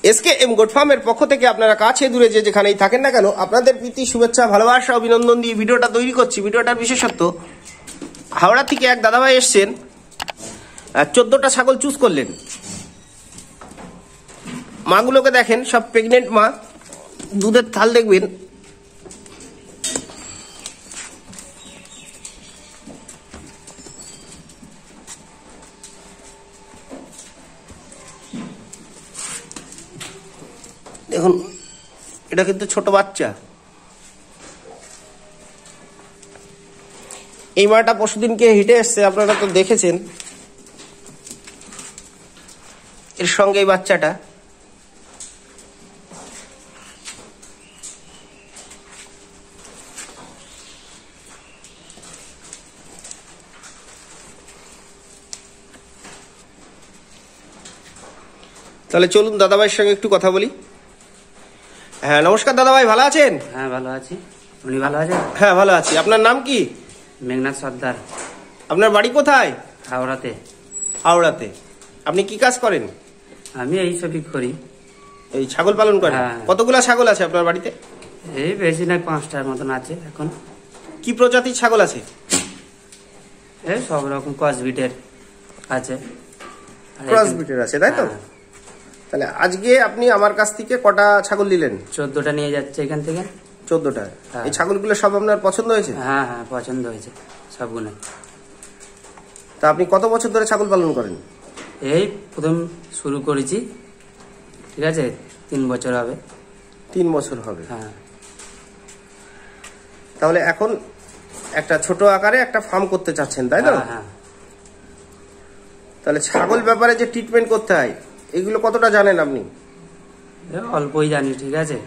S.K.M goat ফার্মের পক্ষ থেকে আপনারা কাছে দূরে যে যেখানেই থাকেন না কেন আপনাদের প্রীতি শুভেচ্ছা ভালোবাসা অভিনন্দন দিয়ে ভিডিওটা তৈরি করছি। ভিডিওটার বিশেষত্ব, হাওড়া থেকে এক দাদাভাই এসছেন, 14টা ছাগল চুজ করলেন। মাগুলোকে দেখেন, সব প্রেগনেন্ট মা, দুধের থাল দেখবেন। দেখুন, এটা কিন্তু ছোট বাচ্চা। এই মাটা পরশুদিনকে হিটে এসছে, আপনারা তো দেখেছেন। এর সঙ্গে এই বাচ্চাটা, তাহলে চলুন দাদাভাইয়ের সঙ্গে একটু কথা বলি। হ্যাঁ, নমস্কার দাদাভাই, ভালো আছেন? হ্যাঁ, ভালো আছি। উনি ভালো আছেন? হ্যাঁ, ভালো আছি। আপনার নাম কি? মেঘনাথ সর্দার। আপনার বাড়ি কোথায়? হাওড়াতে। হাওড়াতে। আপনি কি কাজ করেন? আমি এই সবই করি। এই ছাগল পালন করেন? কতগুলা ছাগল আছে আপনার বাড়িতে? এই বেশি না, 5টার মতন আছে এখন। কি প্রজাতির ছাগল আছে? এই সব রকম ক্রস ব্রিডের আছে। ক্রস ব্রিডের আছে, তাই তো? তাহলে আজকে আপনি আমার কাছ থেকে কটা ছাগল নিলেন? 14টা নিয়ে যাচ্ছে এখান থেকে। 14টা? এই ছাগলগুলো সব আপনার পছন্দ হয়েছে? হ্যাঁ হ্যাঁ, পছন্দ হয়েছে সবগুলো। তা আপনি কত বছর ধরে ছাগল পালন করেন? এই প্রথম শুরু করেছি, ঠিক আছে, 3 বছর হবে। 3 বছর হবে? হ্যাঁ। তাহলে এখন একটা ছোট আকারে একটা ফার্ম করতে চাচ্ছেন, তাই তো? হ্যাঁ। তাহলে ছাগল ব্যাপারে যে ট্রিটমেন্ট করতে হয়, এগুলো কতটা জানেন আপনি? অল্পই জানি, ঠিক আছে,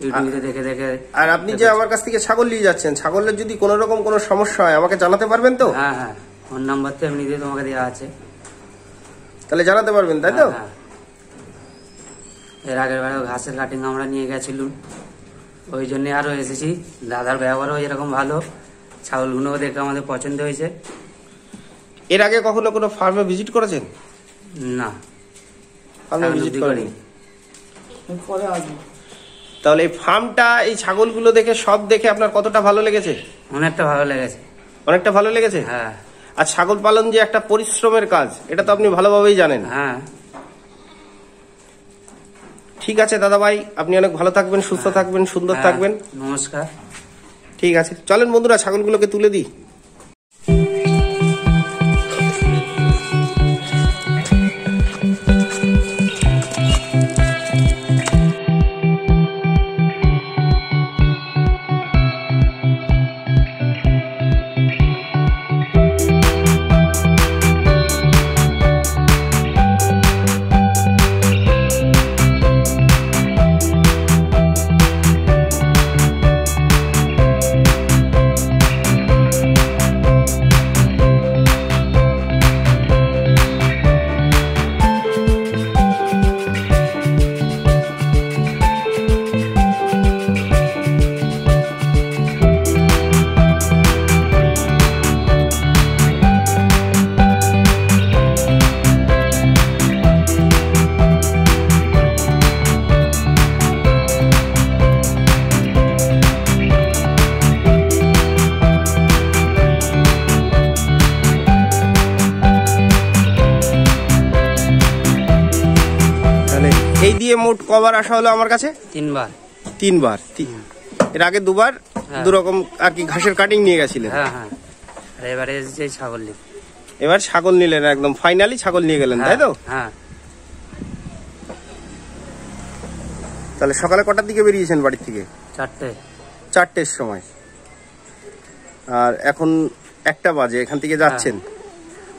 ইউটিউবে দেখে দেখে। আর আপনি যে আমার কাছ থেকে ছাগল নিয়ে যাচ্ছেন, ছাগলের যদি কোনো রকম কোনো সমস্যা হয় আমাকে জানাতে পারবেন তো? হ্যাঁ হ্যাঁ, ফোন নাম্বার তো এমনিতে তোমাকে দেওয়া আছে, তাহলে জানাতে পারবেন, তাই তো? হ্যাঁ। এর আগের বারে ঘাসের কাটিং আমরা নিয়ে গেছিলাম, ওই জন্য আরো এসেছি। দাদার ব্যবহারও এরকম ভালো, ছাগলগুলো দেখে আমাদের পছন্দ হয়েছে। এর আগে কখনো কোনো ফার্মে ভিজিট করেছেন? না, ফার্মে ভিজিট করেনি। তাহলে এই ফার্মটা, এই ছাগলগুলো দেখে, সব দেখে আপনার কতটা ভালো লেগেছে? অনেকটা ভালো লেগেছে। অনেকটা ভালো লেগেছে? হ্যাঁ। আর ছাগল পালন যে একটা পরিশ্রমের কাজ, এটা তো আপনি ভালোভাবেই জানেন। হ্যাঁ। ঠিক আছে দাদা ভাই, আপনি অনেক ভালো থাকবেন, সুস্থ থাকবেন, সুন্দর থাকবেন। নমস্কার। ঠিক আছে, চলেন বন্ধুরা ছাগলগুলোকে তুলে দিই। এই দিয়ে মোট কবার আসা হলো আমার কাছে? 3বার। এর আগে 2বার দুরকম আর কি ঘাসের কাটিং নিয়ে গেছিলেন। হ্যাঁ হ্যাঁ। আর এবারে এসেছে ছাগল নিয়ে। এবার ছাগল নিলেন, একদম ফাইনালি ছাগল নিয়ে গেলেন, তাই তো? হ্যাঁ। তাহলে সকালে কটার দিকে বেরিয়েছেন বাড়ি থেকে? 4টের সময়। আর এখন 1টা বাজে, এখান থেকে যাচ্ছেন।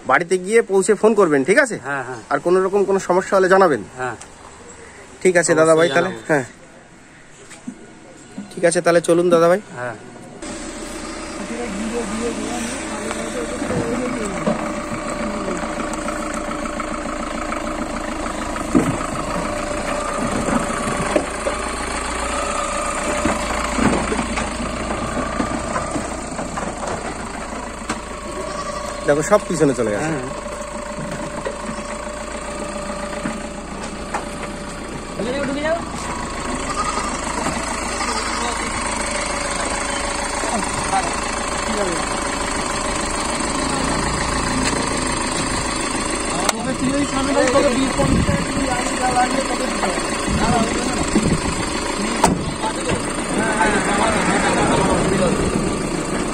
বাড়িতে গিয়ে পৌঁছে ফোন করবেন, ঠিক আছে? হ্যাঁ হ্যাঁ। আর কোনো রকম কোনো সমস্যা হলে জানাবেন। হ্যাঁ, ঠিক আছে দাদা ভাই, তাহলে হ্যাঁ ঠিক আছে, তাহলে চলুন দাদা ভাই। হ্যাঁ। দেখো সব পিছনে চলে গেছে।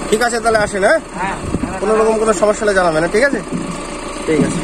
ঠিক আছে, তাহলে আসেন। হ্যাঁ, কোনো রকম কোনো সমস্যা হলে জানাবেন। ঠিক আছে, ঠিক আছে।